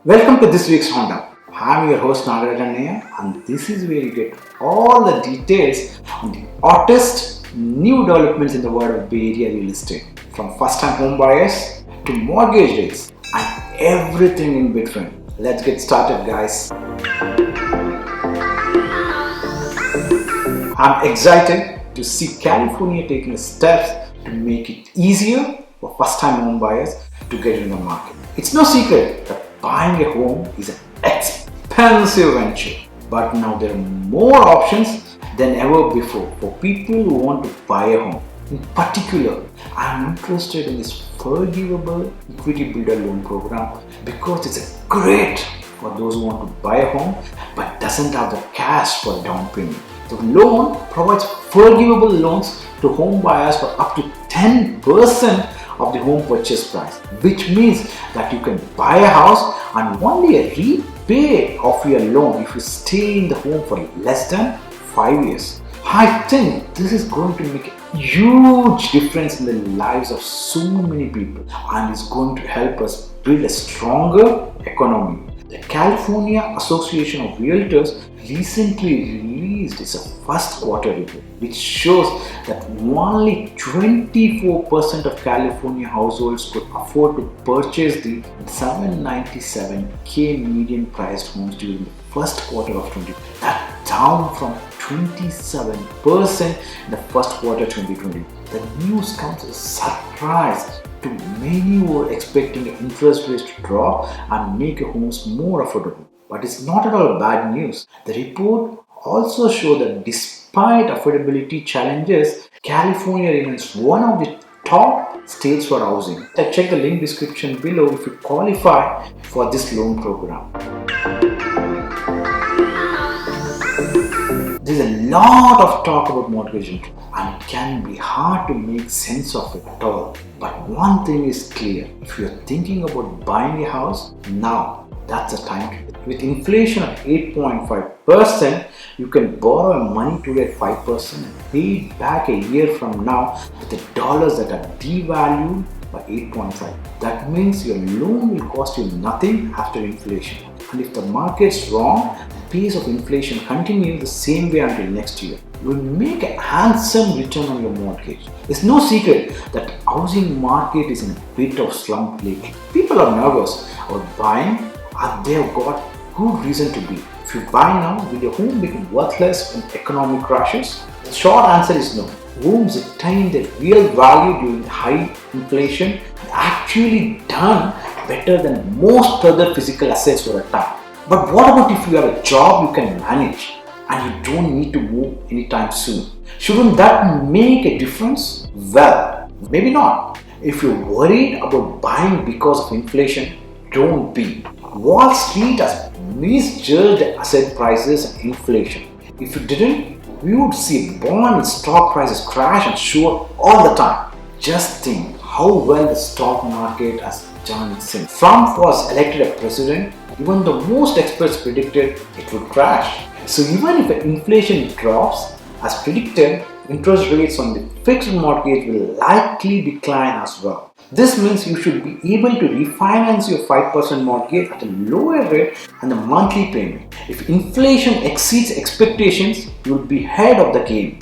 Welcome to this week's Honda. I'm your host Nagarajanya, and this is where you get all the details on the hottest new developments in the world of Bay Area real estate, from first-time home buyers to mortgage rates and everything in between. Let's get started, guys. I'm excited to see California taking steps to make it easier for first-time home buyers to get in the market. It's no secret that buying a home is an expensive venture, but now there are more options than ever before for people who want to buy a home. In particular, I'm interested in this forgivable equity builder loan program because it's great for those who want to buy a home but doesn't have the cash for a down payment. The loan provides forgivable loans to home buyers for up to 10% of the home purchase price, which means that you can buy a house and only repay off your loan if you stay in the home for less than 5 years. I think this is going to make a huge difference in the lives of so many people and is going to help us build a stronger economy. The California Association of Realtors recently released its first quarter report, which shows that only 24% of California households could afford to purchase the 797K median priced homes during the first quarter of 2020. That's down from 27% in the first quarter 2020. The news comes as a surprise to many who were expecting interest rates to drop and make homes more affordable. But it's not at all bad news. The report also showed that despite affordability challenges, California remains one of the top states for housing. Check the link description below if you qualify for this loan program. There's a lot of talk about mortgage interest and it can be hard to make sense of it at all. But one thing is clear, if you're thinking about buying a house, now that's the time to do it. With inflation at 8.5%, you can borrow money today at 5% and pay it back a year from now with the dollars that are devalued by 8.5. That means your loan will cost you nothing after inflation. And if the market's wrong, the pace of inflation continues the same way until next year, you will make a handsome return on your mortgage. It's no secret that the housing market is in a bit of slump lately. People are nervous about buying and they have got good reason to be. If you buy now, will your home become worthless when economic crashes? The short answer is no. Homes retain their real value during high inflation and actually done better than most other physical assets for a time. But what about if you have a job you can manage and you don't need to move anytime soon? Shouldn't that make a difference? Well, maybe not. If you're worried about buying because of inflation, don't be. Wall Street has misjudged asset prices and inflation. If you didn't, we would see bond and stock prices crash and show up all the time. Just think how well the stock market has done since Trump was elected as president. Even the most experts predicted it would crash. So even if inflation drops as predicted, interest rates on the fixed mortgage will likely decline as well. This means you should be able to refinance your 5% mortgage at a lower rate and the monthly payment. If inflation exceeds expectations, you will be ahead of the game.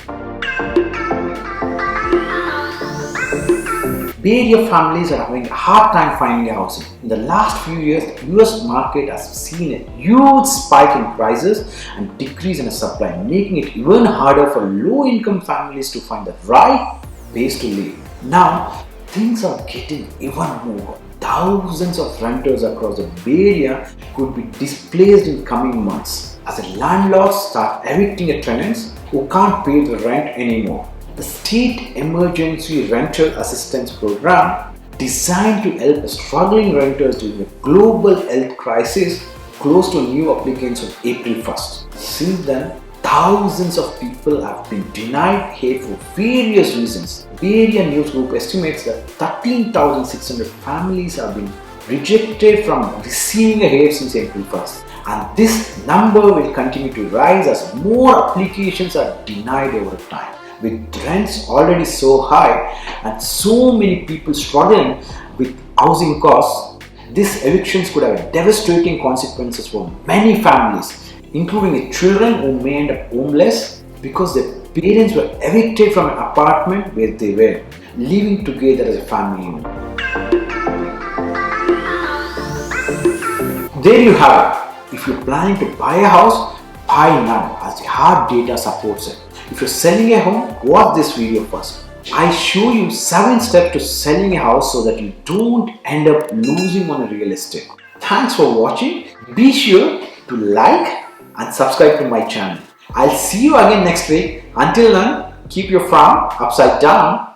Bay Area families are having a hard time finding a housing. In the last few years, the US market has seen a huge spike in prices and decrease in the supply, making it even harder for low-income families to find the right place to live. Now, things are getting even more. Thousands of renters across the Bay Area could be displaced in coming months as the landlords start evicting tenants who can't pay the rent anymore. The State Emergency Rental Assistance Program, designed to help struggling renters during the global health crisis, closed to new applicants on April 1st. Since then, thousands of people have been denied aid for various reasons. Bay Area News Group estimates that 13,600 families have been rejected from receiving aid since April 1st. And this number will continue to rise as more applications are denied over time. With rents already so high and so many people struggling with housing costs, These evictions could have devastating consequences for many families, including the children who may end up homeless because their parents were evicted from an apartment where they were living together as a family unit. There you have it. If you're planning to buy a house, buy now as the hard data supports it. If you're selling a home, watch this video first. I show you 7 steps to selling a house so that you don't end up losing on a real estate. Thanks for watching. Be sure to like and subscribe to my channel. I'll see you again next week. Until then, keep your frown upside down.